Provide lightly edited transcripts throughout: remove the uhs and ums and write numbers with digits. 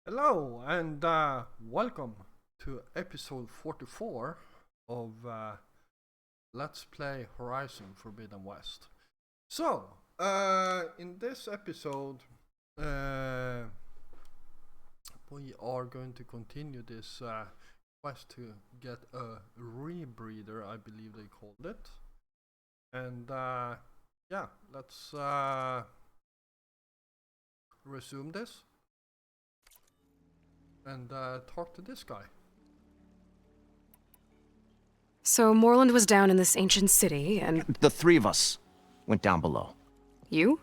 Hello and welcome to episode 44 of Let's Play Horizon Forbidden West. So, in this episode, we are going to continue this quest to get a rebreather, I believe they called it. And yeah, let's resume this and talk to this guy. So Morland was down in this ancient city, and The three of us went down below. you?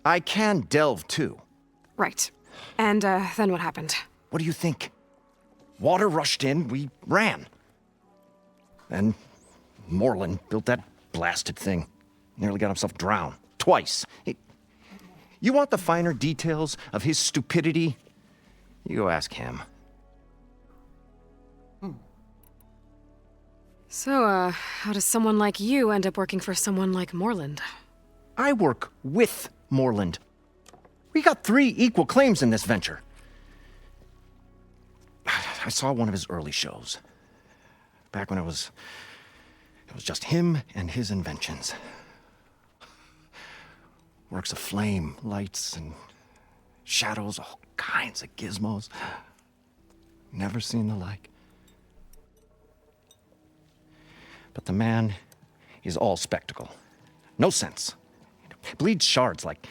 I can delve too. Right. And then what happened? What do you think? Water rushed in, we ran. Then Morland built that blasted thing. Nearly got himself drowned. Twice. You want the finer details of his stupidity? You go ask him. So, how does someone like you end up working for someone like Morland? I work with Morland. We got 3 equal claims in this venture. I saw one of his early shows. Back when it was just him and his inventions. Works of flame, lights, and shadows, all kinds of gizmos. Never seen the like. But the man is all spectacle. No sense. Bleeds shards like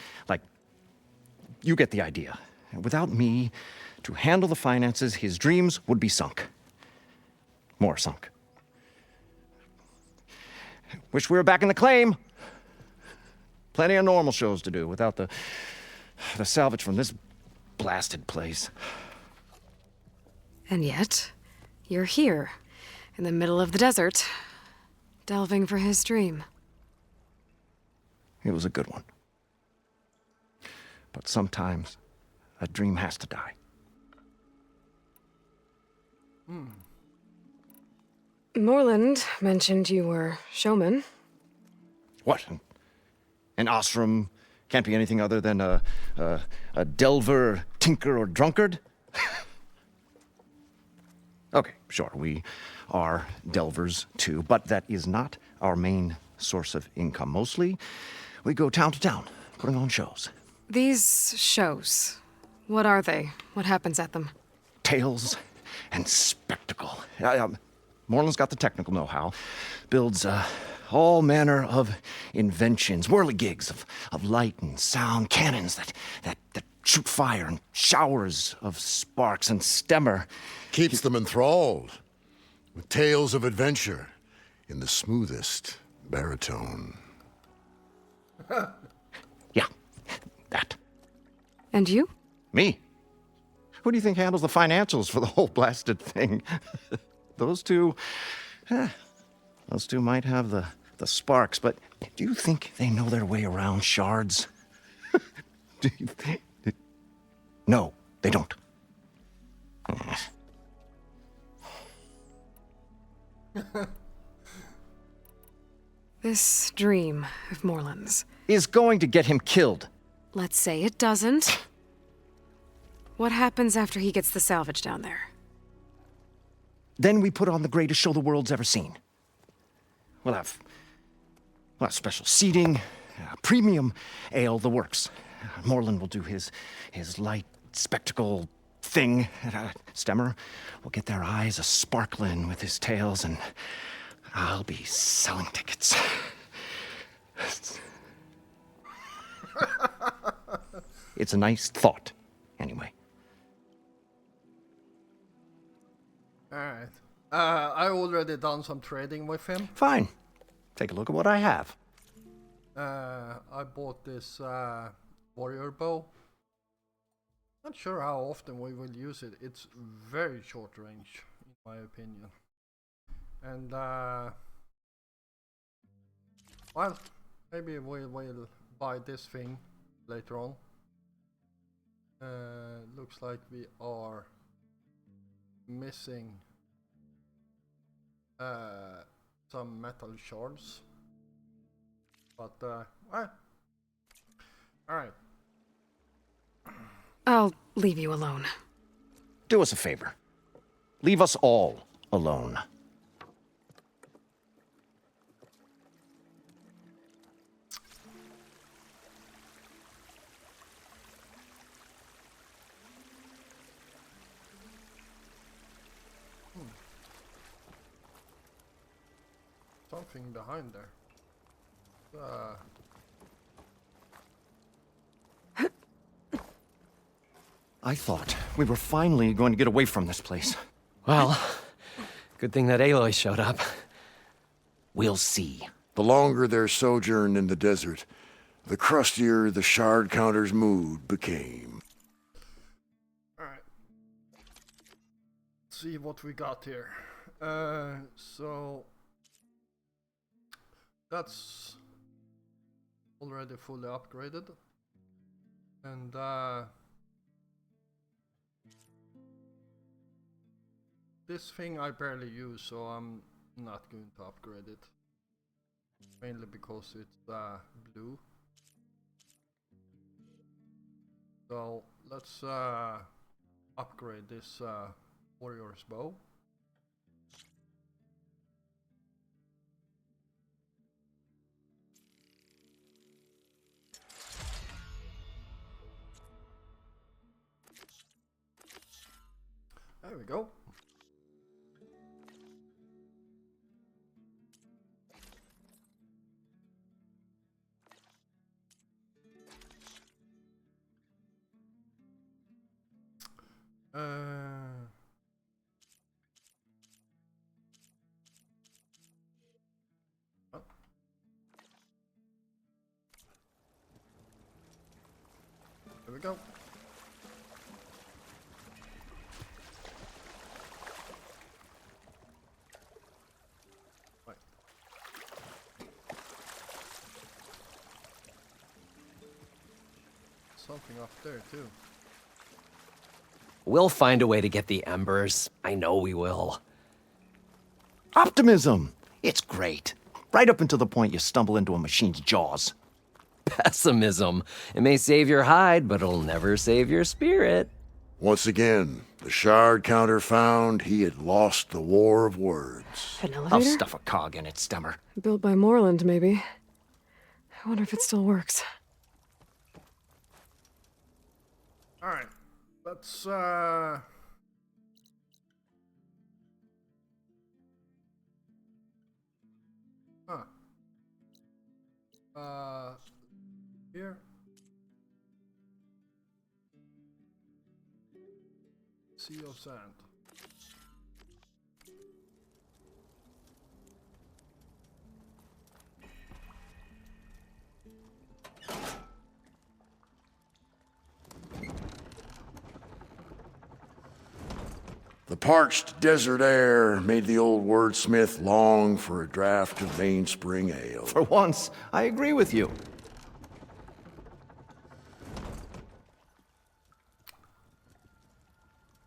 you get the idea. Without me to handle the finances, his dreams would be sunk. More sunk. Wish we were back in the claim. Plenty of normal shows to do without the salvage from this blasted place. And yet, you're here, in the middle of the desert, delving for his dream. It was a good one. But sometimes a dream has to die. Morland mentioned you were showman. What? An ostrom can't be anything other than a delver, tinker, or drunkard? Okay, sure, we are delvers too, but that is not our main source of income. Mostly, we go town to town, putting on shows. These shows, what are they? What happens at them? Tales and spectacle. Morland's got the technical know-how. Builds all manner of inventions, whirligigs of light and sound, cannons that shoot fire, and showers of sparks, and stemmer. Keeps them enthralled with tales of adventure in the smoothest baritone. Yeah, that. And you? Me? Who do you think handles the financials for the whole blasted thing? Those two might have the sparks, but do you think they know their way around shards? Do you think? No, they don't. This dream of Morland's. Is going to get him killed. Let's say it doesn't. What happens after he gets the salvage down there? Then we put on the greatest show the world's ever seen. We'll have special seating, premium ale, the works. Morland will do his light spectacle thing. Stemmer will get their eyes a-sparkling with his tales, and I'll be selling tickets. It's a nice thought, anyway. Alright. I already done some trading with him. Fine. Take a look at what I have. I bought this warrior bow. Not sure how often we will use it. It's very short range, in my opinion. And well, maybe we'll buy this thing later on. Looks like we are missing some metal shards. But well, all right. I'll leave you alone. Do us a favor. Leave us all alone. Something behind there. I thought we were finally going to get away from this place. Well, good thing that Aloy showed up. We'll see. The longer their sojourn in the desert, the crustier the shard counter's mood became. Alright. See what we got here. So that's already fully upgraded. And this thing I barely use, so I'm not going to upgrade it. Mainly because it's blue. So let's upgrade this warrior's bow. There we go. Oh. There we go. Right. Something up there too. We'll find a way to get the embers. I know we will. Optimism! It's great. Right up until the point you stumble into a machine's jaws. Pessimism. It may save your hide, but it'll never save your spirit. Once again, the shard counter found he had lost the war of words. An I'll elevator? stuff a cog in it, Stemmer. Built by Moreland, maybe. I wonder if it still works. Alright. Let's here. Sea of sand. The parched desert air made the old wordsmith long for a draught of mainspring ale. For once, I agree with you.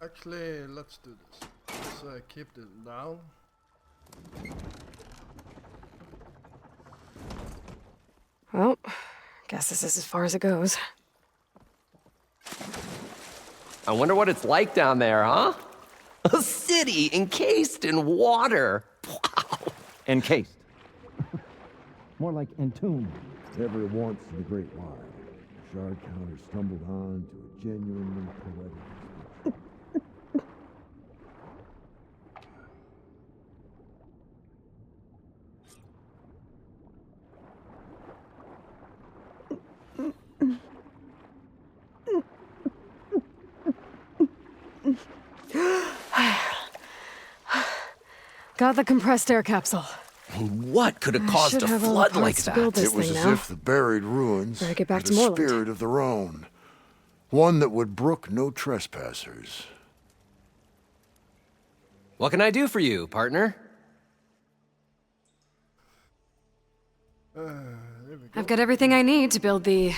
Actually, let's do this. Let's keep it down. Well, guess this is as far as it goes. I wonder what it's like down there, huh? A city encased in water. Wow. Encased. More like entombed. Never once in the great while, the shard counter stumbled on to a genuinely poetic experience. Got the compressed air capsule. I mean, what could have I caused should a have all the flood like parts to build that? this It was thing as now. if the buried ruins Better get back had to a Moreland. spirit of their own. One that would brook no trespassers. What can I do for you, partner? There we go. I've got everything I need to build the,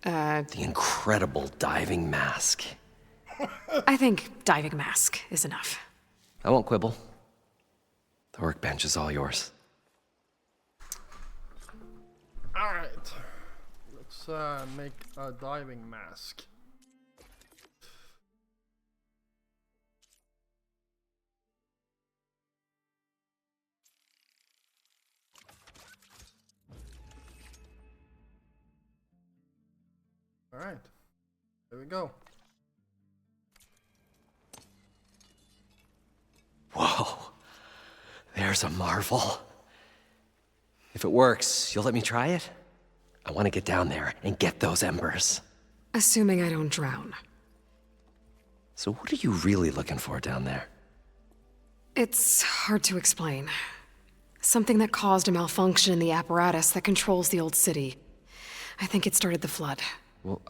The incredible diving mask. I think diving mask is enough. I won't quibble. The workbench is all yours. Alright. Let's make a diving mask. Alright. There we go. Whoa. There's a marvel. If it works, you'll let me try it? I want to get down there and get those embers. Assuming I don't drown. So what are you really looking for down there? It's hard to explain. Something that caused a malfunction in the apparatus that controls the old city. I think it started the flood. Well,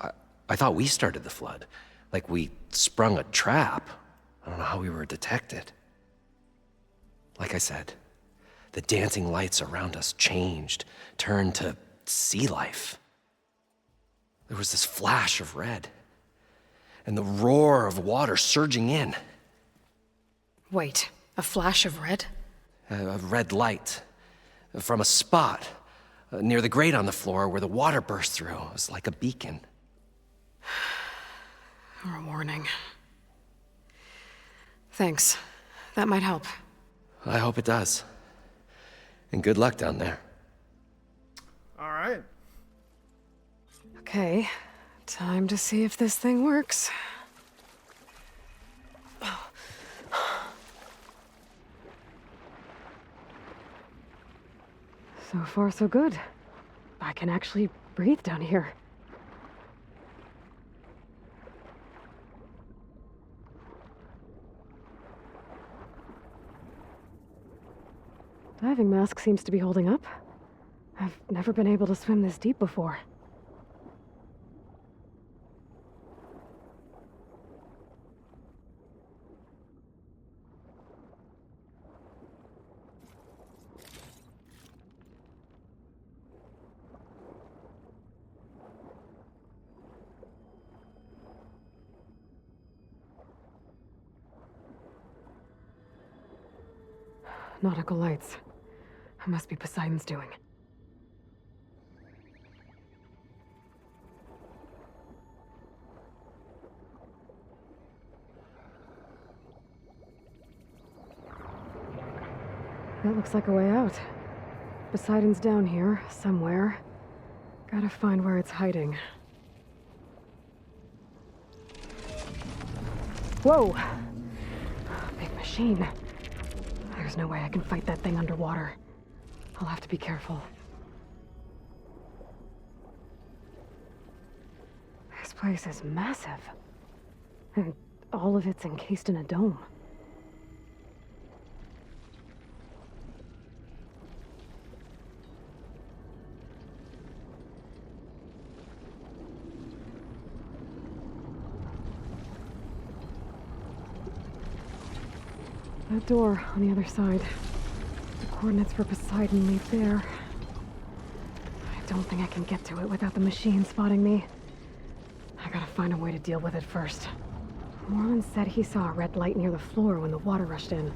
I thought we started the flood. Like we sprung a trap. I don't know how we were detected. Like I said, the dancing lights around us changed, turned to sea life. There was this flash of red, and the roar of water surging in. Wait, a flash of red? A red light from a spot near the grate on the floor where the water burst through. It was like a beacon. Or a warning. Thanks. That might help. I hope it does. And good luck down there. Alright. Okay, time to see if this thing works. So far, so good. I can actually breathe down here. Diving mask seems to be holding up. I've never been able to swim this deep before. Nautical lights. It must be Poseidon's doing. That looks like a way out. Poseidon's down here, somewhere. Gotta find where it's hiding. Whoa! Big machine. There's no way I can fight that thing underwater. I'll have to be careful. This place is massive. And all of it's encased in a dome. That door on the other side. The coordinates for Poseidon lead there. I don't think I can get to it without the machine spotting me. I gotta find a way to deal with it first. Moreland said he saw a red light near the floor when the water rushed in.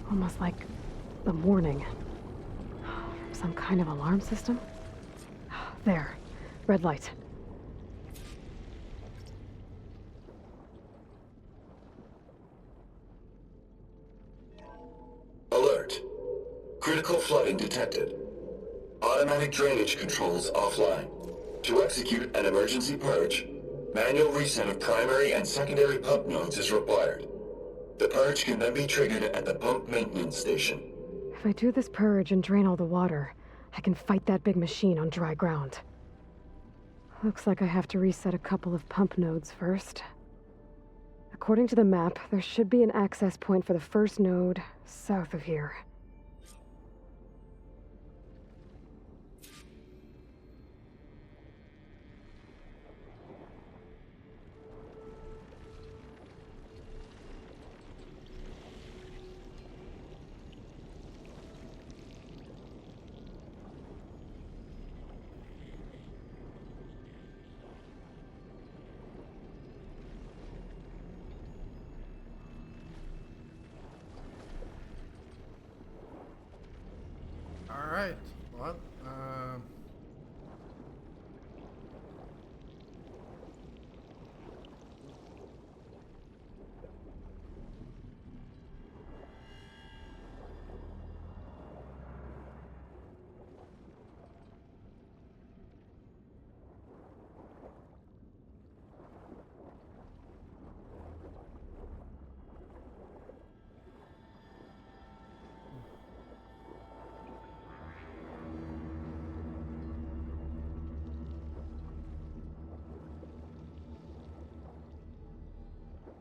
Almost like a warning. From some kind of alarm system? There. Red light. Alert. Critical flooding detected. Automatic drainage controls offline. To execute an emergency purge, manual reset of primary and secondary pump nodes is required. The purge can then be triggered at the pump maintenance station. If I do this purge and drain all the water, I can fight that big machine on dry ground. Looks like I have to reset a couple of pump nodes first. According to the map, there should be an access point for the first node south of here.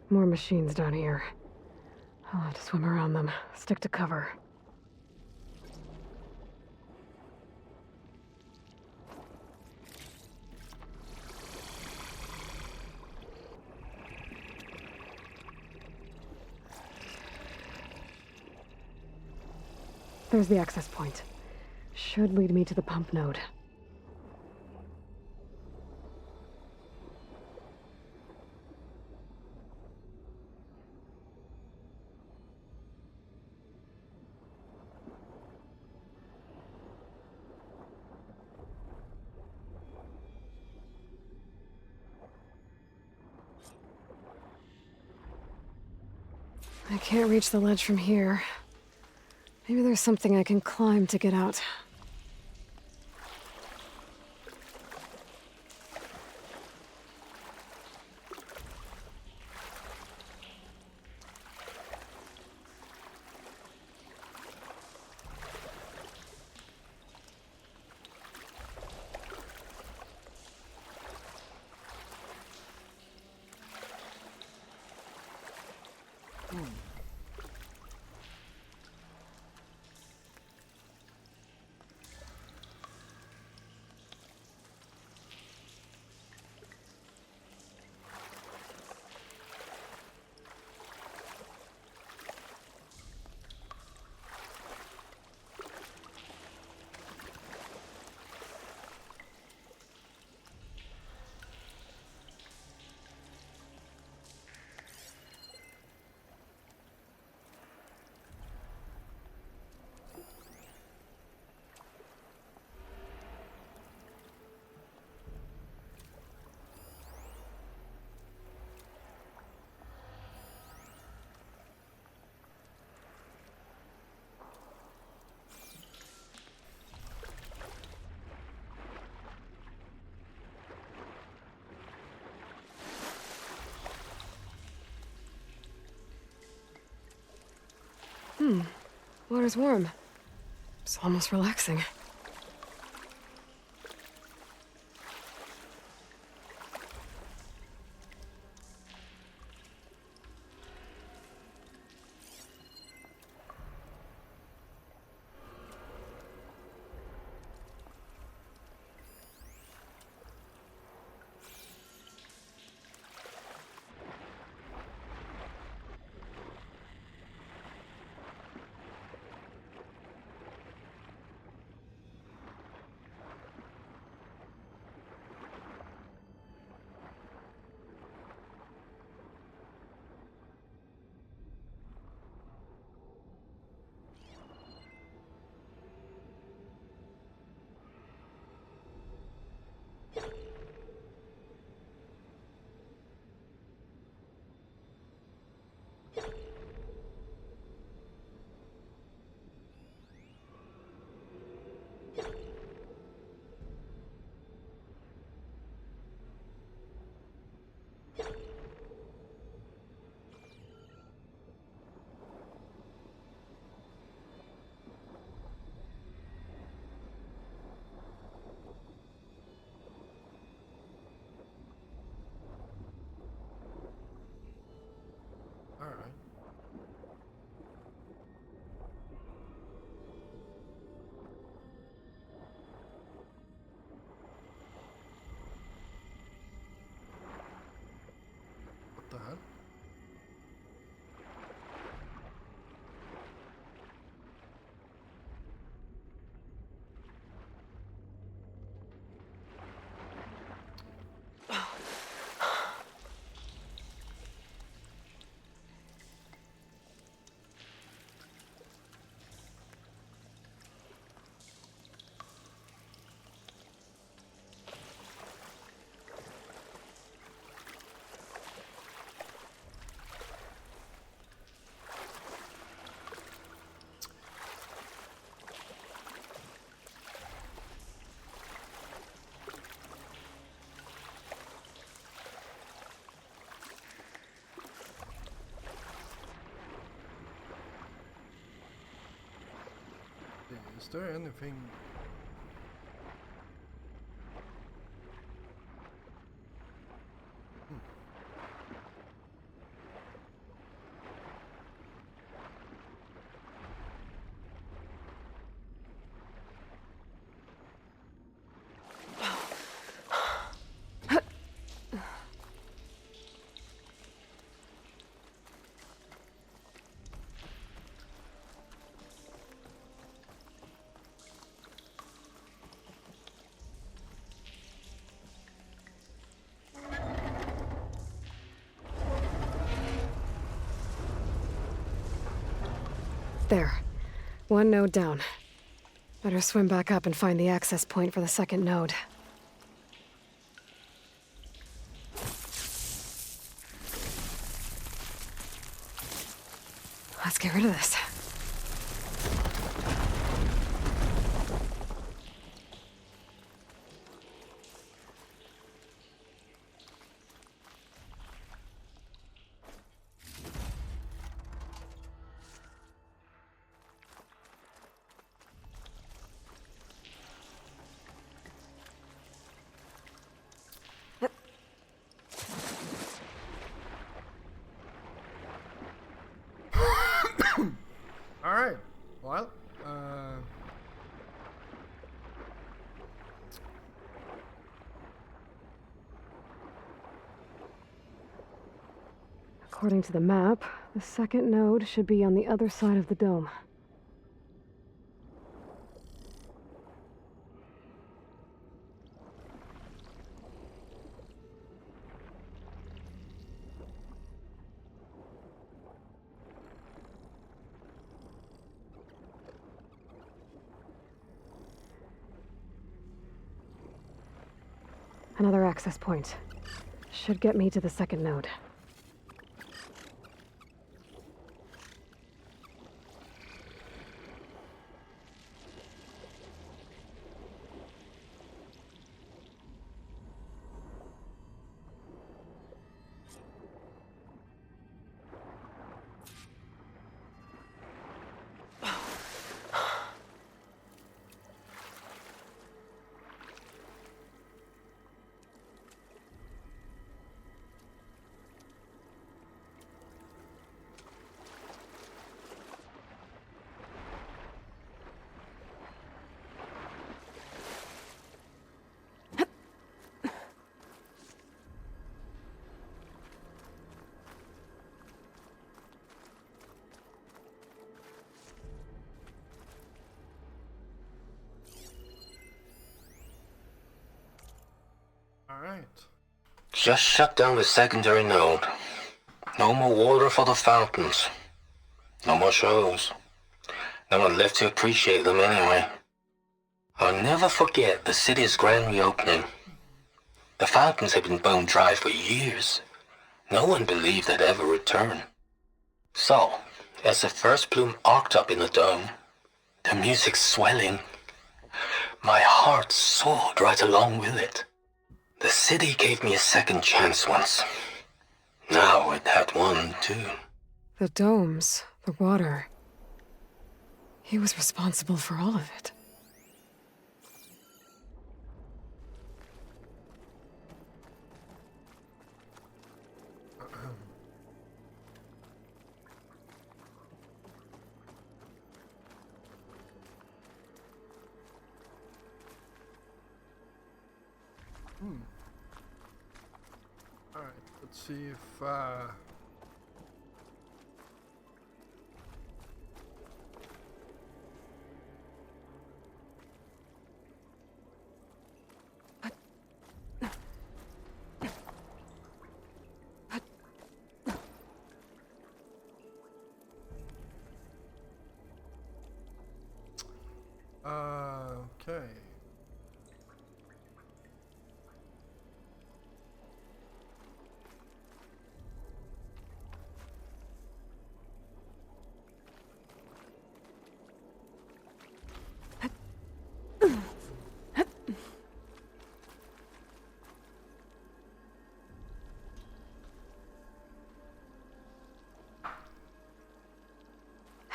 More machines down here. I'll have to swim around them. Stick to cover. There's the access point. Should lead me to the pump node. I can't reach the ledge from here. Maybe there's something I can climb to get out. Water's warm. It's almost relaxing. Alright. What the hell? Is there anything? There. One node down. Better swim back up and find the access point for the second node. Let's get rid of this. Alright, well, According to the map, the second node should be on the other side of the dome. Another access point. Should get me to the second node. alright. Just shut down the secondary node. No more water for the fountains. No more shows. No one left to appreciate them anyway. I'll never forget the city's grand reopening. The fountains had been bone dry for years. No one believed they'd ever return. So, as the first plume arced up in the dome, the music swelling, my heart soared right along with it. The city gave me a second chance once. Now it had one, too. The domes, the water. He was responsible for all of it. Alright, let's see if okay.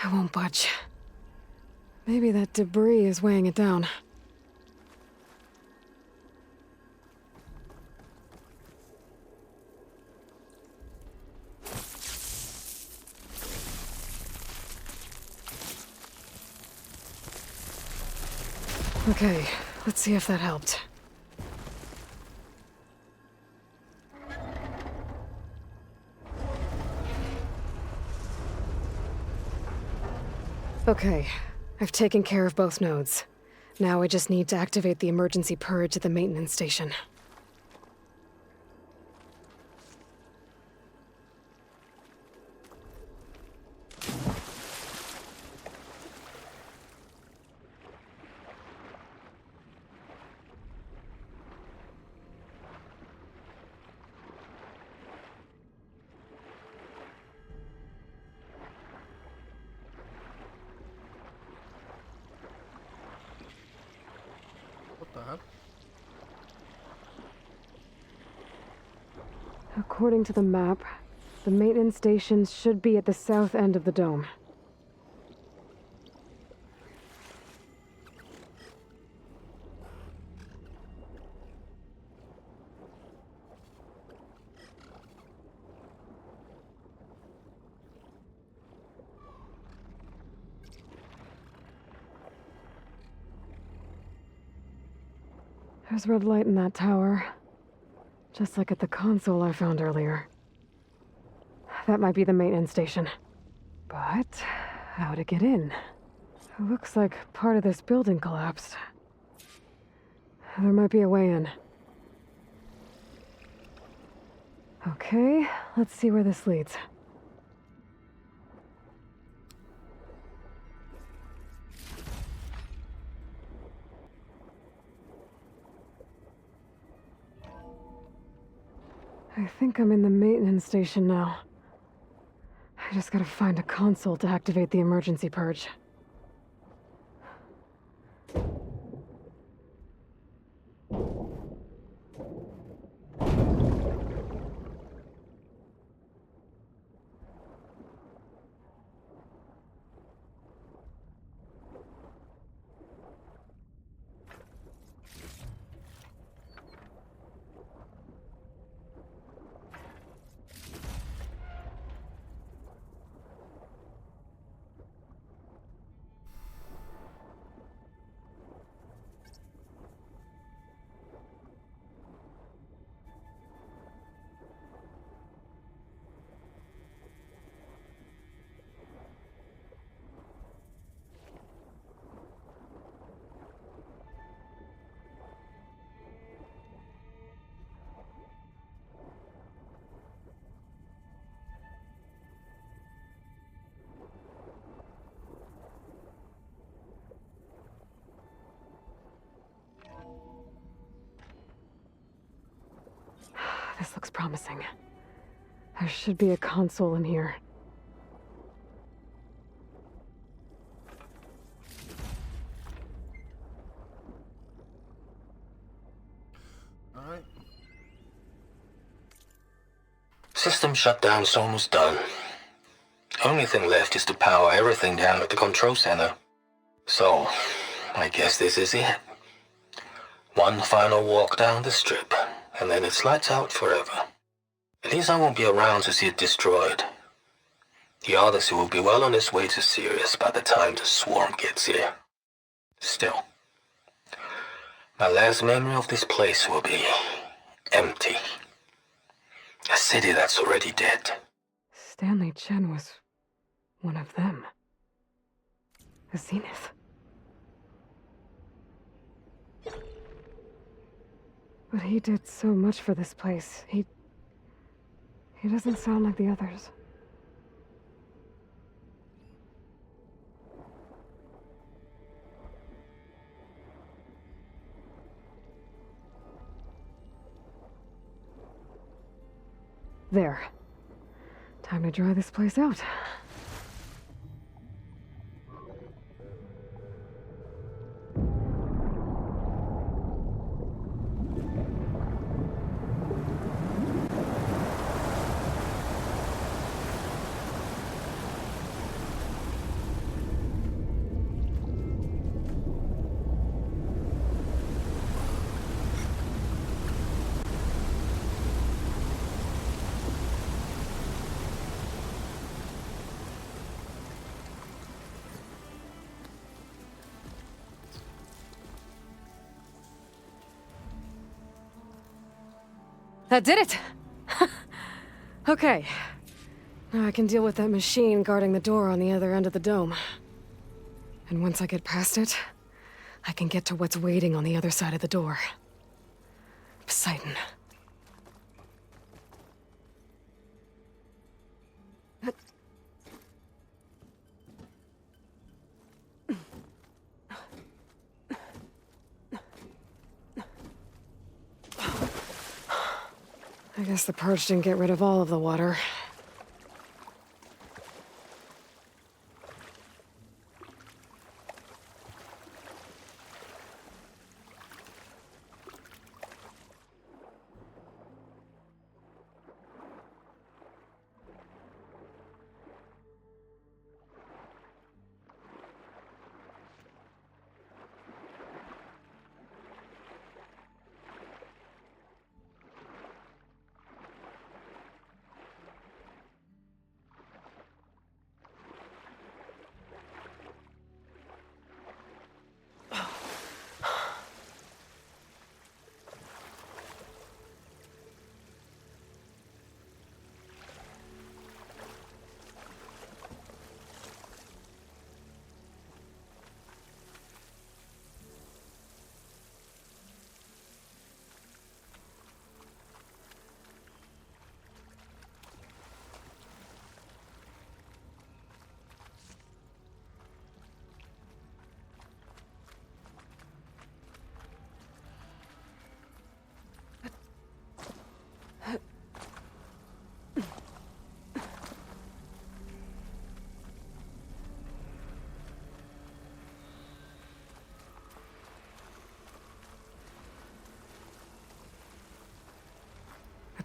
I won't budge. Maybe that debris is weighing it down. Okay, let's see if that helped. Okay, I've taken care of both nodes. Now I just need to activate the emergency purge at the maintenance station. according to the map, the maintenance stations should be at the south end of the dome. There's red light in that tower. Just like at the console I found earlier. That might be the maintenance station. But how to get in? It looks like part of this building collapsed. There might be a way in. Okay, let's see where this leads. I think I'm in the maintenance station now. I just gotta find a console to activate the emergency purge. This looks promising. There should be a console in here. Alright. System shutdown's almost done. Only thing left is to power everything down at the control center. So, I guess this is it. One final walk down the strip, and then it's lights out forever. At least I won't be around to see it destroyed. The Odyssey will be well on its way to Sirius by the time the swarm gets here. Still, my last memory of this place will be empty. A city that's already dead. Stanley Chen was one of them. The Zenith. But he did so much for this place. He doesn't sound like the others. There. Time to dry this place out. That did it! Okay. Now I can deal with that machine guarding the door on the other end of the dome. And once I get past it, I can get to what's waiting on the other side of the door. Poseidon. I guess the purge didn't get rid of all of the water.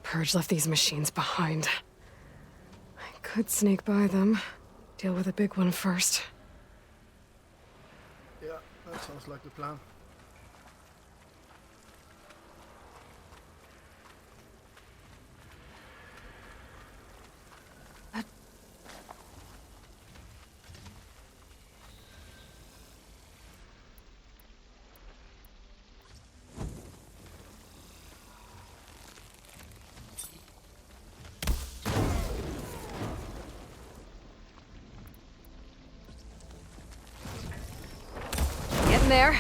Purge left these machines behind. I could sneak by them. Deal with the big one first. Yeah, that sounds like the plan. Getting there.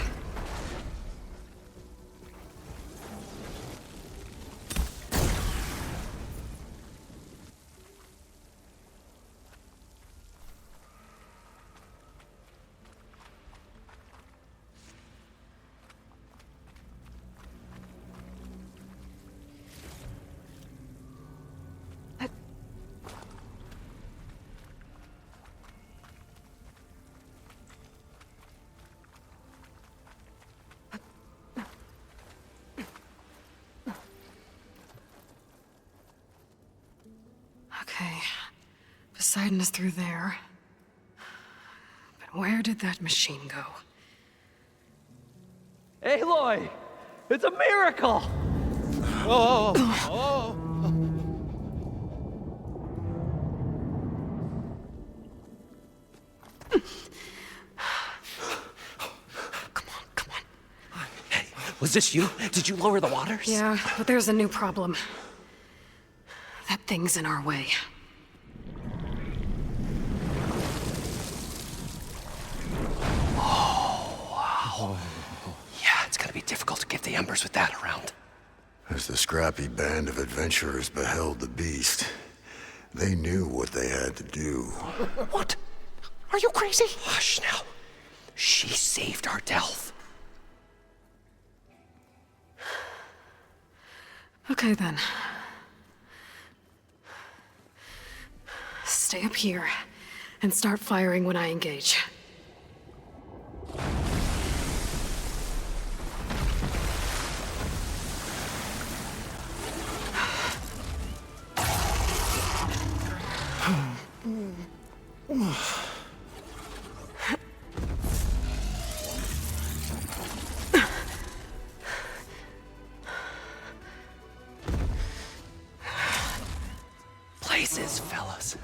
Okay. Poseidon is through there. But where did that machine go? Aloy! It's a miracle! Hey, was this you? Did you lower the waters? Yeah, but there's a new problem. That thing's in our way. Yeah, it's gonna be difficult to get the embers with that around. As the scrappy band of adventurers beheld the beast, they knew what they had to do. What? Are you crazy? Hush now. She saved our Delph. Okay then. Stay up here and start firing when I engage. Places, fellas.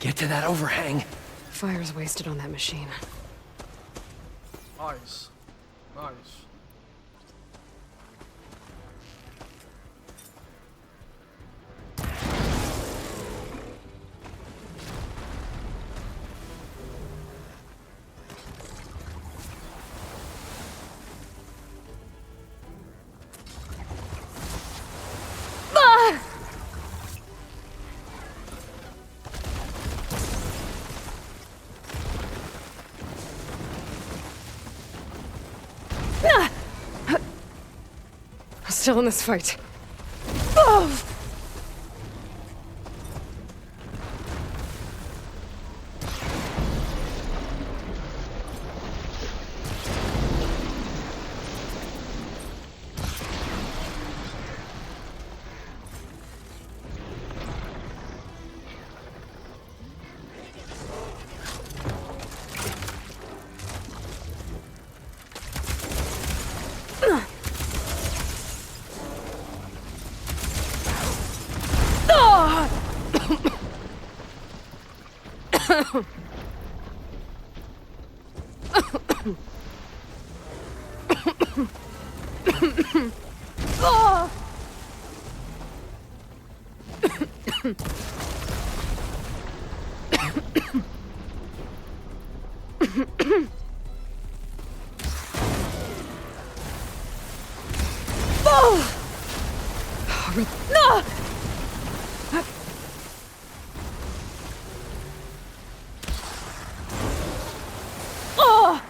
Get to that overhang. Fire's wasted on that machine. Nice. Nice. I'm still in this fight. Oh! No! Oh!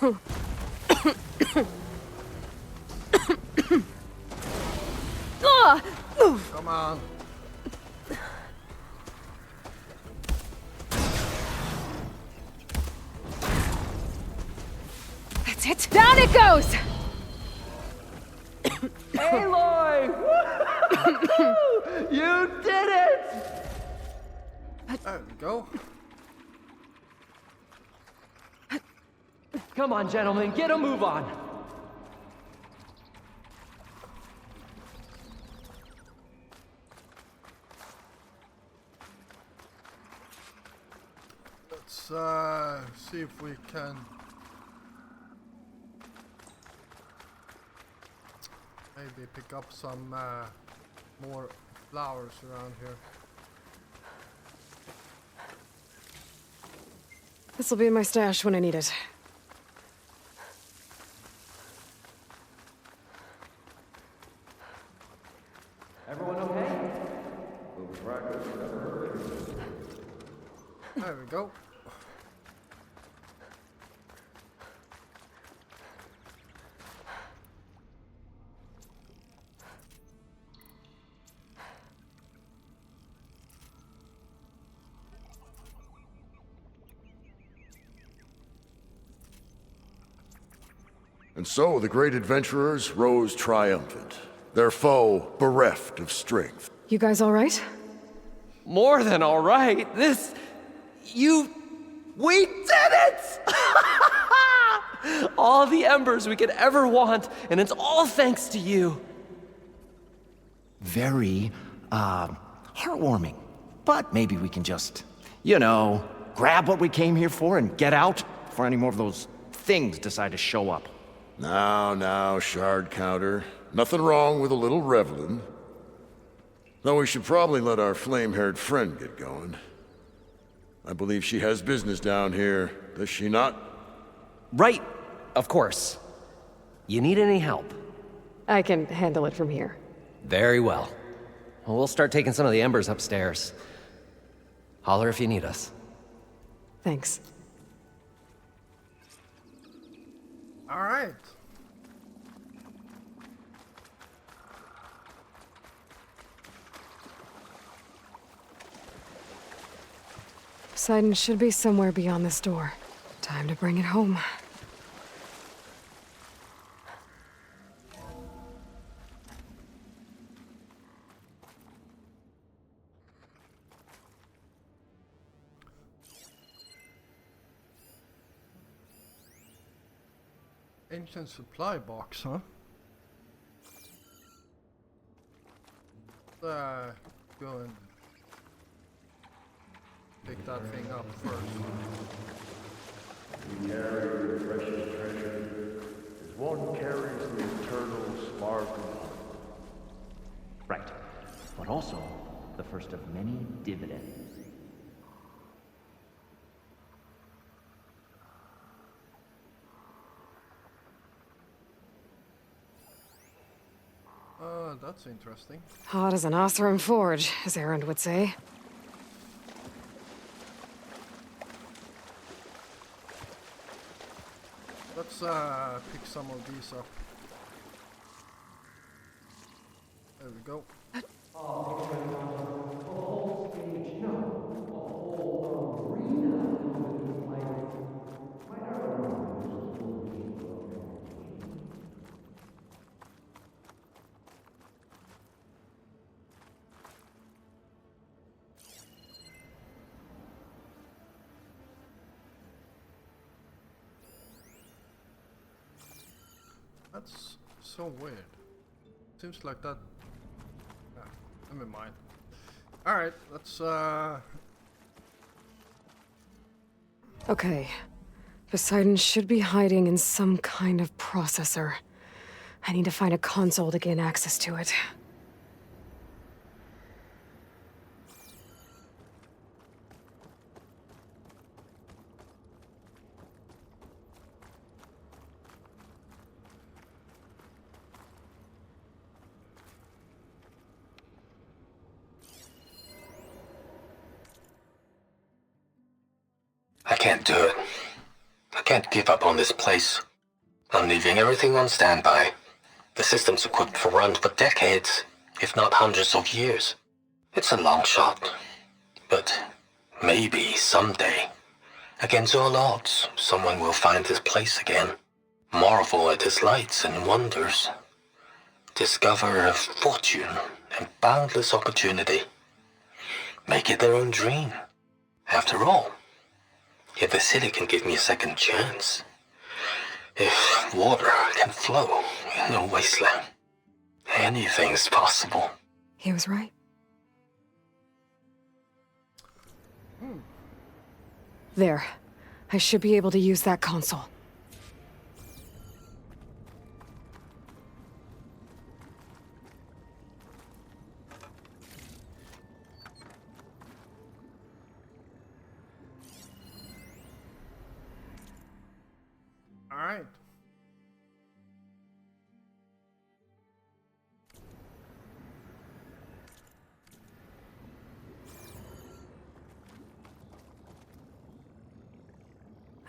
Come on. That's it. Down it goes! Aloy! You did it! There we go. Come on, gentlemen, get a move on. Let's see if we can maybe pick up some more flowers around here. This'll be in my stash when I need it. Everyone okay? There we go. And so the great adventurers rose triumphant, their foe bereft of strength. You guys all right? More than all right. We did it! All the embers we could ever want, and it's all thanks to you. Very, heartwarming. But maybe we can just, grab what we came here for and get out before any more of those things decide to show up. Now, shard counter. Nothing wrong with a little reveling. Though we should probably let our flame-haired friend get going. I believe she has business down here, does she not? Right, of course. You need any help? I can handle it from here. Very well. Well, we'll start taking some of the embers upstairs. Holler if you need us. Thanks. All right. Poseidon should be somewhere beyond this door. Time to bring it home. Ancient supply box, huh? Go and pick that thing up first. We carry the precious treasure as one carries the eternal spark of hope. Right. But also the first of many dividends. That's interesting. Hot as an Oseram forge, as Erend would say. Let's pick some of these up. There we go. That's so weird. Seems like that. Never mind. Alright, let's Okay. Poseidon should be hiding in some kind of processor. I need to find a console to gain access to it. I can't do it. I Can't give up on this place. I'm leaving everything on standby. The system's equipped for runs for decades, if not hundreds of years. It's a long shot, but maybe someday, against all odds, someone will find this place again, marvel at its lights and wonders, discover a fortune and boundless opportunity. Make it their own dream. After all, if the city can give me a second chance, if water can flow in a wasteland, anything's possible. He was right. There. I should be able to use that console. All right.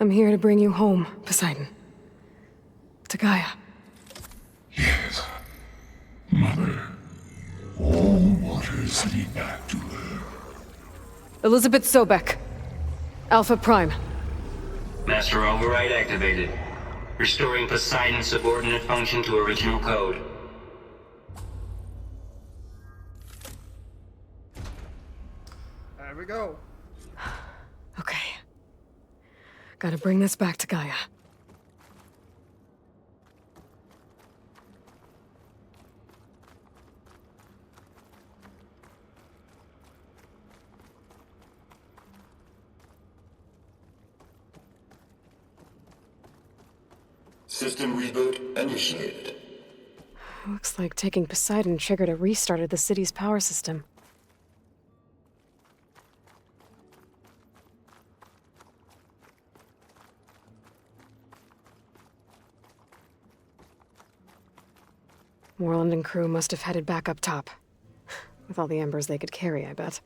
I'm here to bring you home, Poseidon. To Gaia. Yes. Mother. All waters lead back to her. Elizabeth Sobek. Alpha Prime. Master override activated. Restoring Poseidon's subordinate function to original code. There we go. Okay. Gotta bring this back to Gaia. System reboot initiated. Looks like taking Poseidon triggered a restart of the city's power system. Moreland and crew must have headed back up top. With all the embers they could carry, I bet.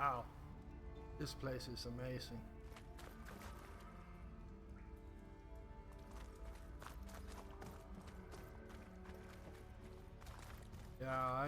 Wow. This place is amazing. Yeah,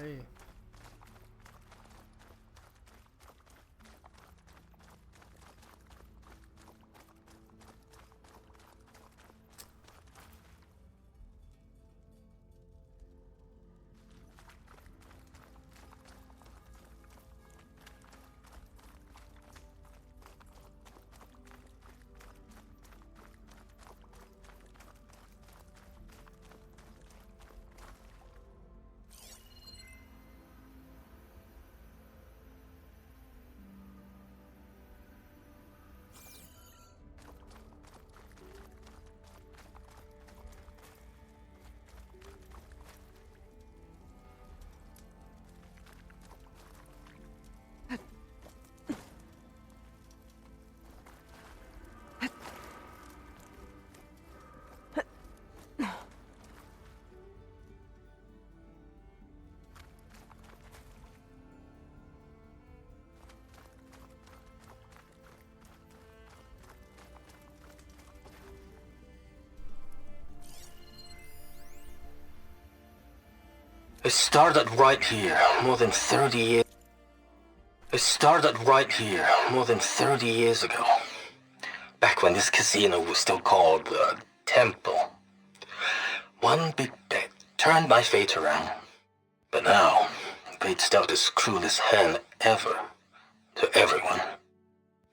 It started right here, more than 30 years. It started right here, more than 30 years ago. Back when this casino was still called the Temple. One big bet turned my fate around. But now, fate's dealt its cruelest hand ever to everyone.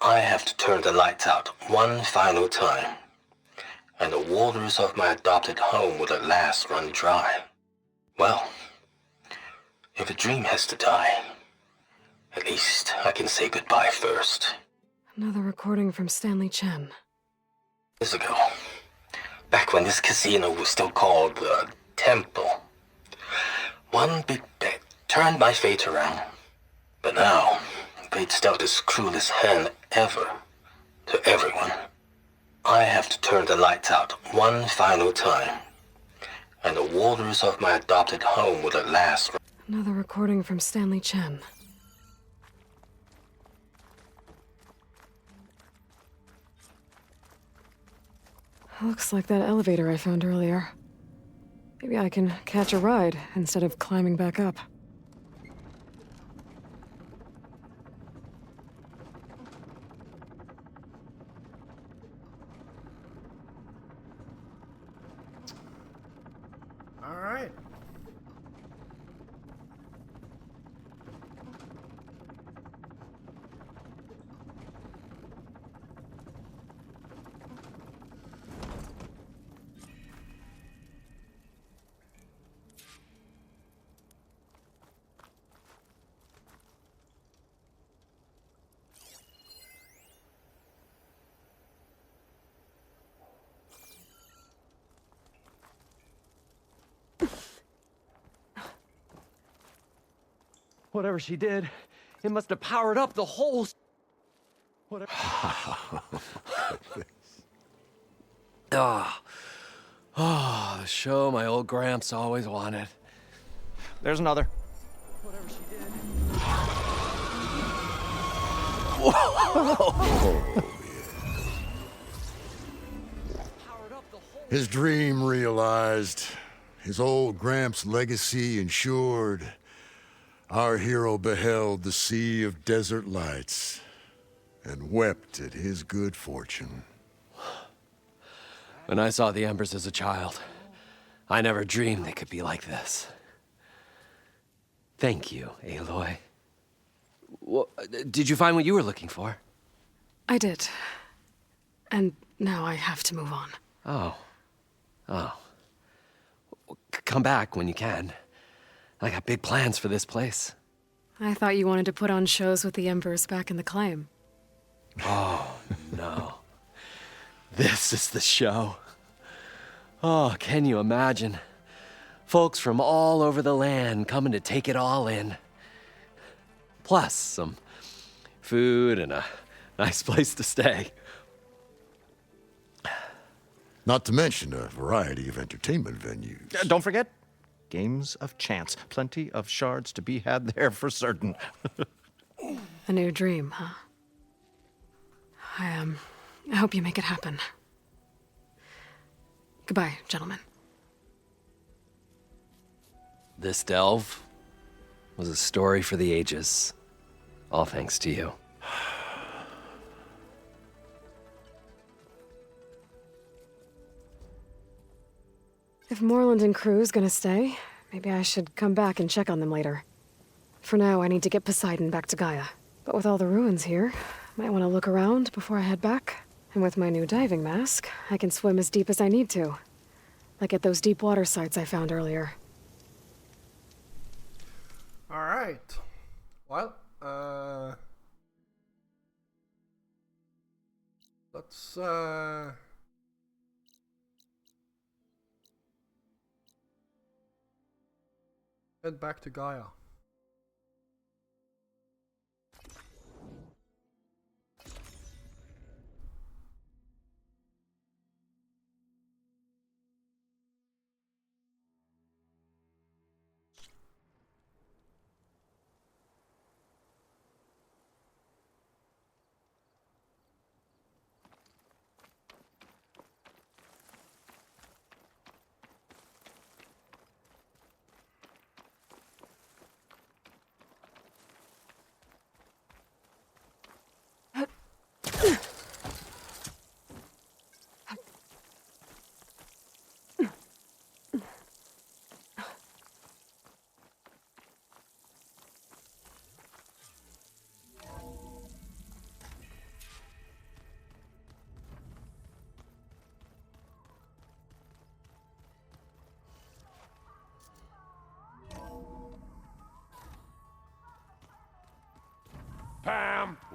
I have to turn the lights out one final time, and the waters of my adopted home will at last run dry. Well, if a dream has to die, at least I can say goodbye first. Another recording from Stanley Chen. Years ago, back when this casino was still called the Temple. One big bet turned my fate around. But now, fate's dealt its cruelest hand ever to everyone. I have to turn the lights out one final time, and the waters of my adopted home will at last... Another recording from Stanley Chen. Looks like that elevator I found earlier. Maybe I can catch a ride instead of climbing back up. All right. Whatever she did, it must have powered up the whole... Whatever... Ah. Oh, the show my old Gramps always wanted. There's another. Whatever she did... His dream realized, his old Gramps' legacy ensured. Our hero beheld the sea of desert lights and wept at his good fortune. When I saw the embers as a child, I never dreamed they could be like this. Thank you, Aloy. Did you find what you were looking for? I did. And now I have to move on. Oh. Come back when you can. I got big plans for this place. I thought you wanted to put on shows with the Embers back in the claim. Oh, no. This is the show. Oh, can you imagine? Folks from all over the land coming to take it all in. Plus some food and a nice place to stay. Not to mention a variety of entertainment venues. Don't forget, games of chance. Plenty of shards to be had there for certain. A new dream, huh? I hope you make it happen. Goodbye, gentlemen. This delve was a story for the ages. All thanks to you. If Moreland and crew's gonna stay, maybe I should come back and check on them later. For now, I need to get Poseidon back to Gaia. But with all the ruins here, might want to look around before I head back. And with my new diving mask, I can swim as deep as I need to. Like at those deep water sites I found earlier. All right. Well, let's head back to Gaia.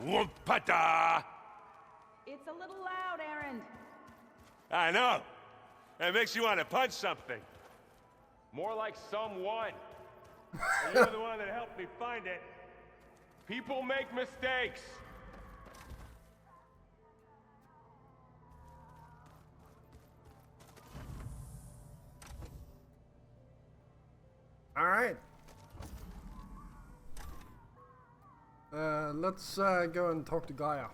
Whoopata! It's a little loud, Aaron. I know. It makes you want to punch something. More like someone. And you're the one that helped me find it. People make mistakes. All right. Let's go and talk to Gaia.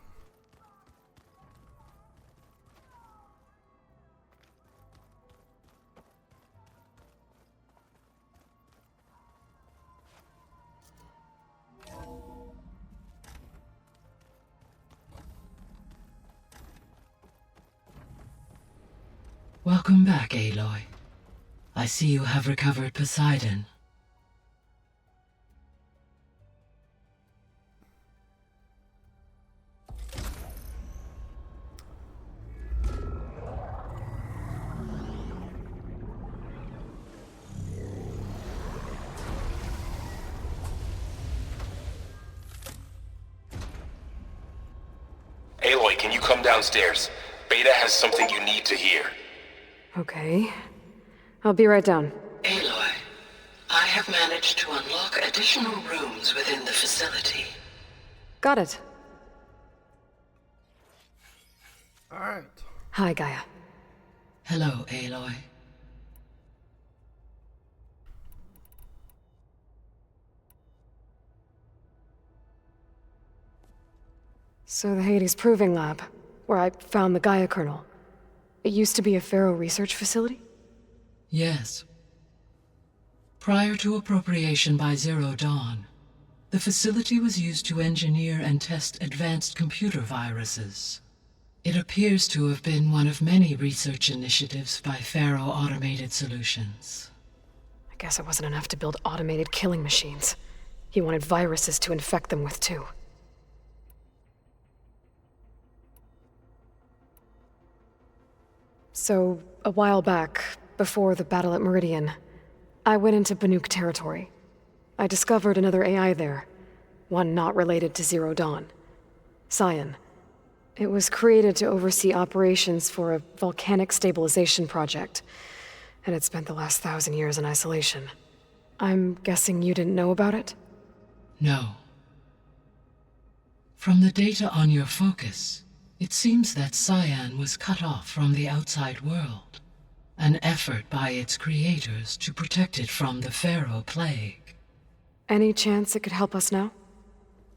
Welcome back, Aloy. I see you have recovered Poseidon. Aloy, can you come downstairs? Beta has something you need to hear. Okay. I'll be right down. Aloy, I have managed to unlock additional rooms within the facility. Got it. All right. Hi, Gaia. Hello, Aloy. So the Hades Proving Lab, where I found the Gaia kernel. It used to be a Pharaoh research facility? Yes. Prior to appropriation by Zero Dawn, the facility was used to engineer and test advanced computer viruses. It appears to have been one of many research initiatives by Pharaoh Automated Solutions. I guess it wasn't enough to build automated killing machines. He wanted viruses to infect them with, too. So, a while back, before the battle at Meridian, I went into Banuk territory. I discovered another AI there, one not related to Zero Dawn. Cyan. It was created to oversee operations for a volcanic stabilization project, and it spent the last 1,000 years in isolation. I'm guessing you didn't know about it? No. From the data on your focus, it seems that Cyan was cut off from the outside world, an effort by its creators to protect it from the Pharaoh Plague. Any chance it could help us now?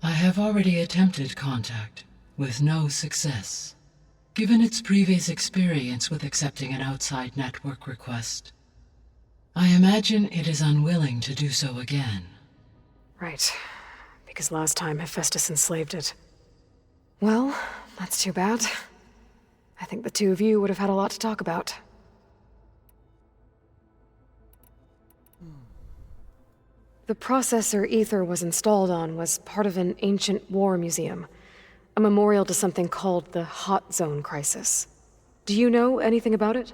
I have already attempted contact, with no success. Given its previous experience with accepting an outside network request, I imagine it is unwilling to do so again. Right. Because last time Hephaestus enslaved it. Well, that's too bad. I think the two of you would have had a lot to talk about. The processor Ether was installed on was part of an ancient war museum, a memorial to something called the Hot Zone Crisis. Do you know anything about it?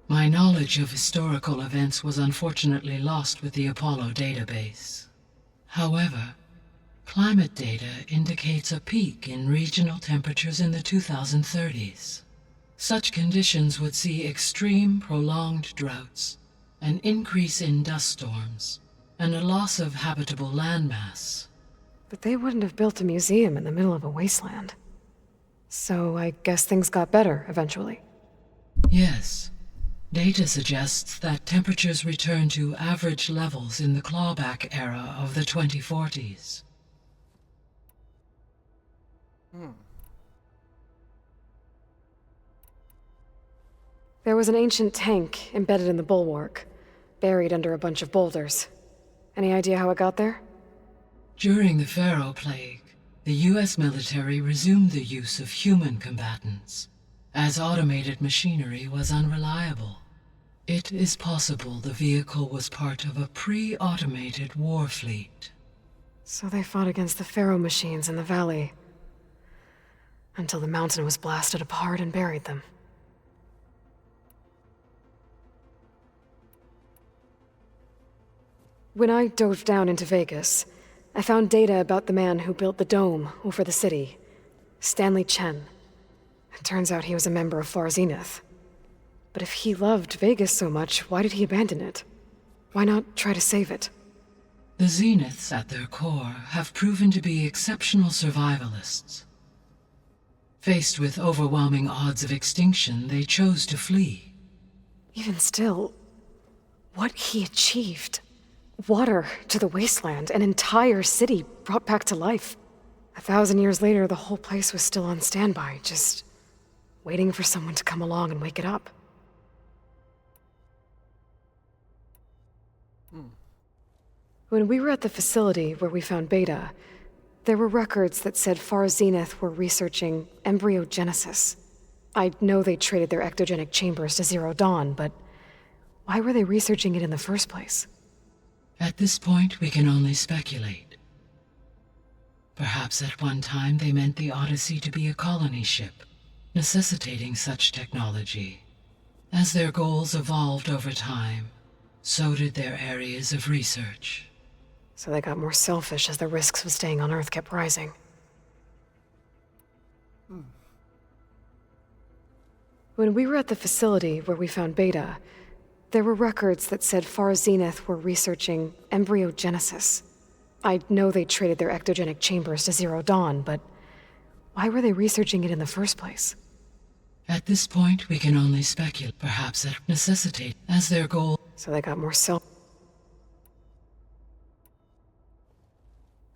My knowledge of historical events was unfortunately lost with the Apollo database. However, climate data indicates a peak in regional temperatures in the 2030s. Such conditions would see extreme, prolonged droughts, an increase in dust storms, and a loss of habitable landmass. But they wouldn't have built a museum in the middle of a wasteland. So I guess things got better eventually. Yes. Data suggests that temperatures returned to average levels in the clawback era of the 2040s. There was an ancient tank embedded in the bulwark, buried under a bunch of boulders. Any idea how it got there? During the Pharaoh Plague, the US military resumed the use of human combatants, as automated machinery was unreliable. It is possible the vehicle was part of a pre-automated war fleet. So they fought against the Pharaoh machines in the valley, until the mountain was blasted apart and buried them. When I dove down into Vegas, I found data about the man who built the dome over the city, Stanley Chen. It turns out he was a member of Far Zenith. But if he loved Vegas so much, why did he abandon it? Why not try to save it? The Zeniths, at their core, have proven to be exceptional survivalists. Faced with overwhelming odds of extinction, they chose to flee. Even still, what he achieved. Water to the wasteland, an entire city brought back to life. 1,000 years later, the whole place was still on standby, just waiting for someone to come along and wake it up. When we were at the facility where we found Beta, there were records that said Far Zenith were researching embryogenesis. I know they traded their ectogenic chambers to Zero Dawn, but why were they researching it in the first place? At this point, we can only speculate. Perhaps at one time they meant the Odyssey to be a colony ship, necessitating such technology. As their goals evolved over time, so did their areas of research. So they got more selfish as the risks of staying on Earth kept rising. When we were at the facility where we found Beta, there were records that said Far Zenith were researching embryogenesis. I know they traded their ectogenic chambers to Zero Dawn, but why were they researching it in the first place? At this point, we can only speculate. Perhaps that necessitate as their goal. So they got more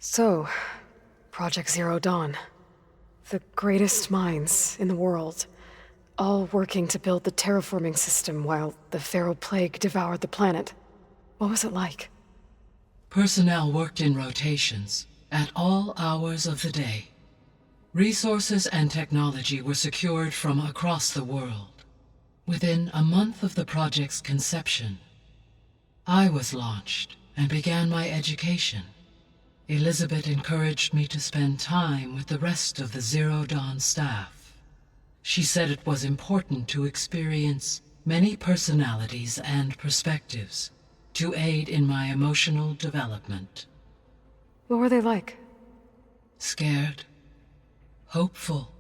So, Project Zero Dawn. The greatest minds in the world, all working to build the terraforming system while the Pharaoh Plague devoured the planet. What was it like? Personnel worked in rotations, at all hours of the day. Resources and technology were secured from across the world. Within a month of the project's conception, I was launched and began my education. Elizabeth encouraged me to spend time with the rest of the Zero Dawn staff. She said it was important to experience many personalities and perspectives to aid in my emotional development. What were they like? Scared, hopeful,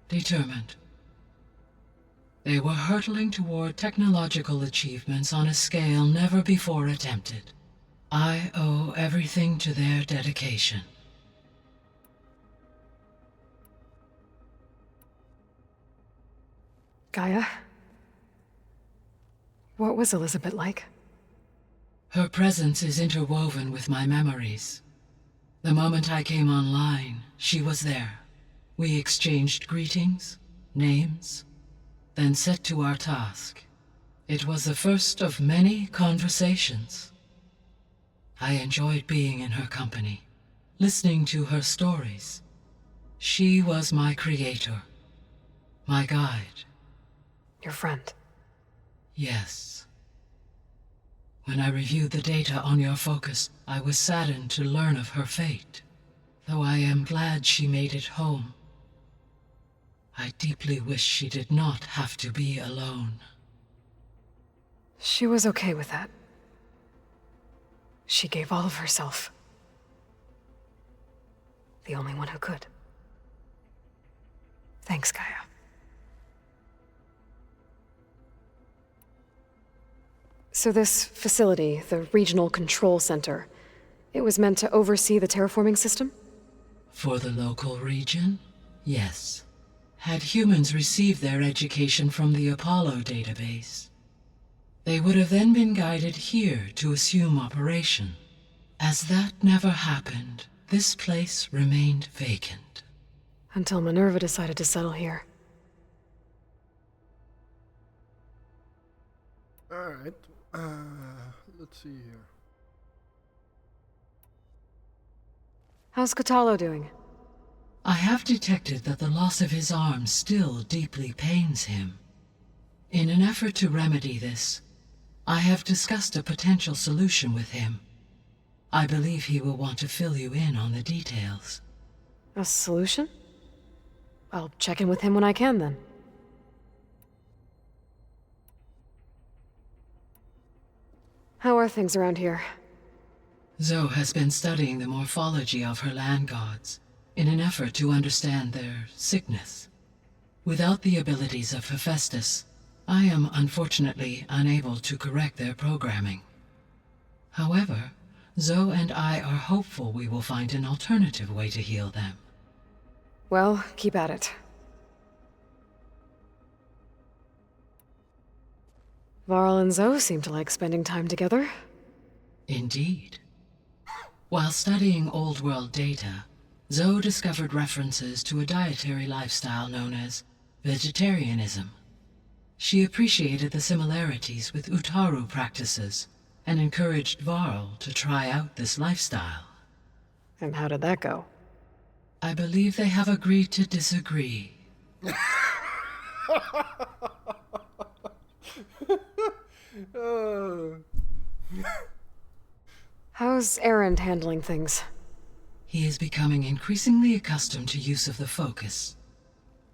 determined. They were hurtling toward technological achievements on a scale never before attempted. I owe everything to their dedication. Gaia? What was Elizabeth like? Her presence is interwoven with my memories. The moment I came online, she was there. We exchanged greetings, names, then set to our task. It was the first of many conversations. I enjoyed being in her company, listening to her stories. She was my creator, my guide. Your friend? Yes. When I reviewed the data on your focus, I was saddened to learn of her fate, though I am glad she made it home. I deeply wish she did not have to be alone. She was okay with that. She gave all of herself. The only one who could. Thanks, Gaia. So this facility, the Regional Control Center, it was meant to oversee the terraforming system? For the local region, yes. Had humans received their education from the Apollo database, they would have then been guided here to assume operation. As that never happened, this place remained vacant. Until Minerva decided to settle here. Alright, let's see here. How's Catalo doing? I have detected that the loss of his arm still deeply pains him. In an effort to remedy this, I have discussed a potential solution with him. I believe he will want to fill you in on the details. A solution? I'll check in with him when I can, then. How are things around here? Zoe has been studying the morphology of her land gods in an effort to understand their sickness. Without the abilities of Hephaestus, I am unfortunately unable to correct their programming. However, Zoe and I are hopeful we will find an alternative way to heal them. Well, keep at it. Varl and Zoe seem to like spending time together. Indeed. While studying Old World data, Zoe discovered references to a dietary lifestyle known as vegetarianism. She appreciated the similarities with Utaru practices and encouraged Varl to try out this lifestyle. And how did that go? I believe they have agreed to disagree. How's Erend handling things? He is becoming increasingly accustomed to use of the focus.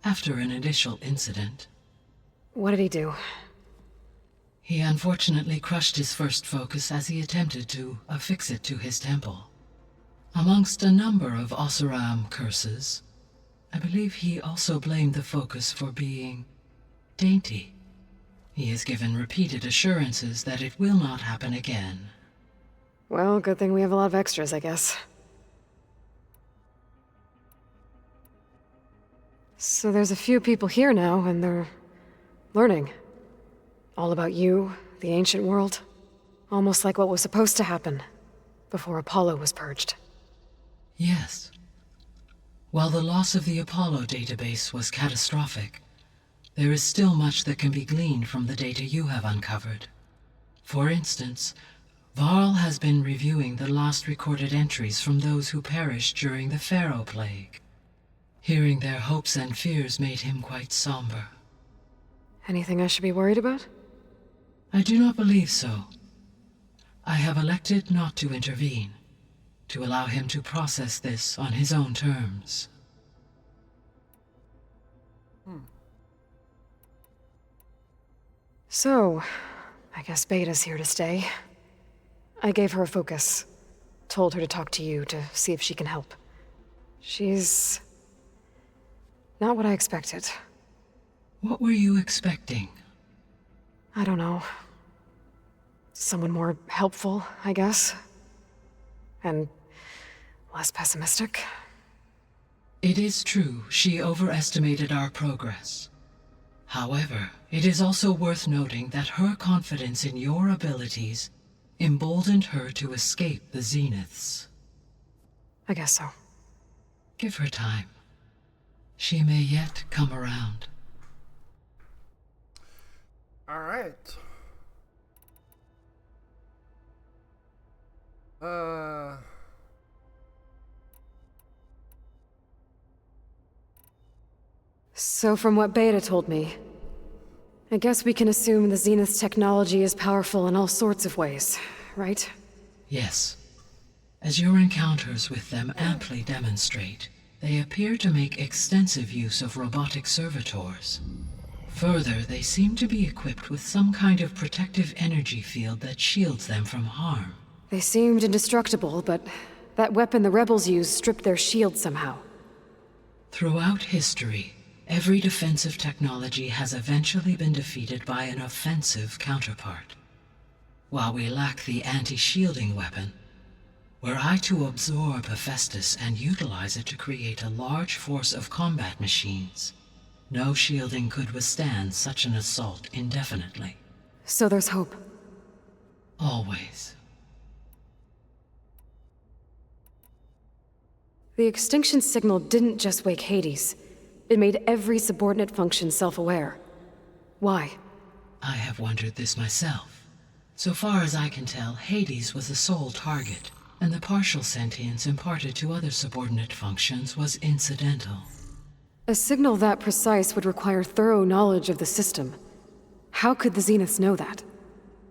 After an initial incident. What did he do? He unfortunately crushed his first focus as he attempted to affix it to his temple. Amongst a number of Oseram curses, I believe he also blamed the focus for being dainty. He has given repeated assurances that it will not happen again. Well, good thing we have a lot of extras, I guess. So there's a few people here now, and they're learning. All about you, the ancient world. Almost like what was supposed to happen before Apollo was purged. Yes. While the loss of the Apollo database was catastrophic, there is still much that can be gleaned from the data you have uncovered. For instance, Varl has been reviewing the last recorded entries from those who perished during the Pharaoh Plague. Hearing their hopes and fears made him quite somber. Anything I should be worried about? I do not believe so. I have elected not to intervene, to allow him to process this on his own terms. So, I guess Beta's here to stay. I gave her a focus. Told her to talk to you to see if she can help. She's not what I expected. What were you expecting? I don't know. Someone more helpful, I guess. And less pessimistic. It is true she overestimated our progress. However, it is also worth noting that her confidence in your abilities emboldened her to escape the Zeniths. I guess so. Give her time. She may yet come around. All right. So from what Beta told me, I guess we can assume the Zenith's technology is powerful in all sorts of ways, right? Yes. As your encounters with them amply demonstrate, they appear to make extensive use of robotic servitors. Further, they seem to be equipped with some kind of protective energy field that shields them from harm. They seemed indestructible, but that weapon the rebels used stripped their shield somehow. Throughout history, every defensive technology has eventually been defeated by an offensive counterpart. While we lack the anti-shielding weapon, were I to absorb Hephaestus and utilize it to create a large force of combat machines, no shielding could withstand such an assault indefinitely. So there's hope. Always. The extinction signal didn't just wake Hades. It made every subordinate function self-aware. Why? I have wondered this myself. So far as I can tell, Hades was the sole target, and the partial sentience imparted to other subordinate functions was incidental. A signal that precise would require thorough knowledge of the system. How could the Zeniths know that?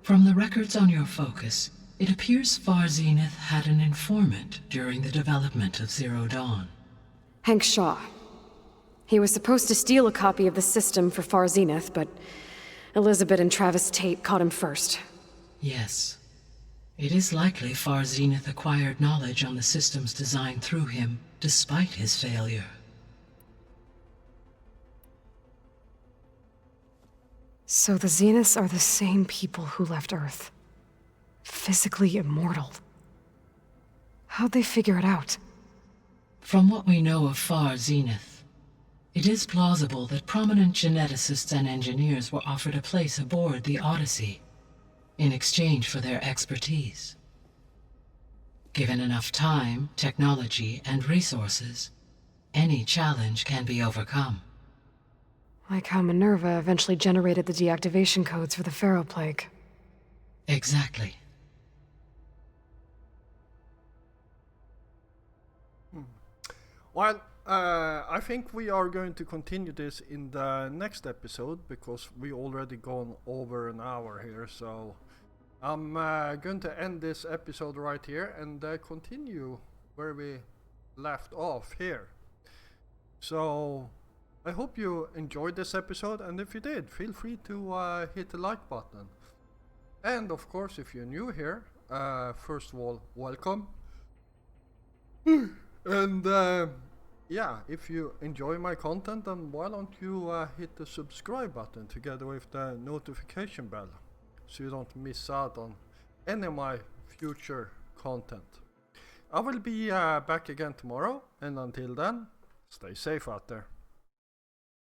From the records on your focus, it appears Far Zenith had an informant during the development of Zero Dawn. Hank Shaw. He was supposed to steal a copy of the system for Far Zenith, but Elizabeth and Travis Tate caught him first. Yes. It is likely Far Zenith acquired knowledge on the systems designed through him, despite his failure. So the Zeniths are the same people who left Earth. Physically immortal. How'd they figure it out? From what we know of Far Zenith, it is plausible that prominent geneticists and engineers were offered a place aboard the Odyssey in exchange for their expertise. Given enough time, technology, and resources, any challenge can be overcome. Like how Minerva eventually generated the deactivation codes for the Pharaoh Plague. Exactly. Well, I think we are going to continue this in the next episode because we already gone over an hour here. So I'm going to end this episode right here and continue where we left off here. So I hope you enjoyed this episode, and if you did, feel free to hit the like button. And of course, if you're new here, first of all, welcome. And yeah, if you enjoy my content, then why don't you hit the subscribe button together with the notification bell so you don't miss out on any of my future content. I will be back again tomorrow, and until then, stay safe out there.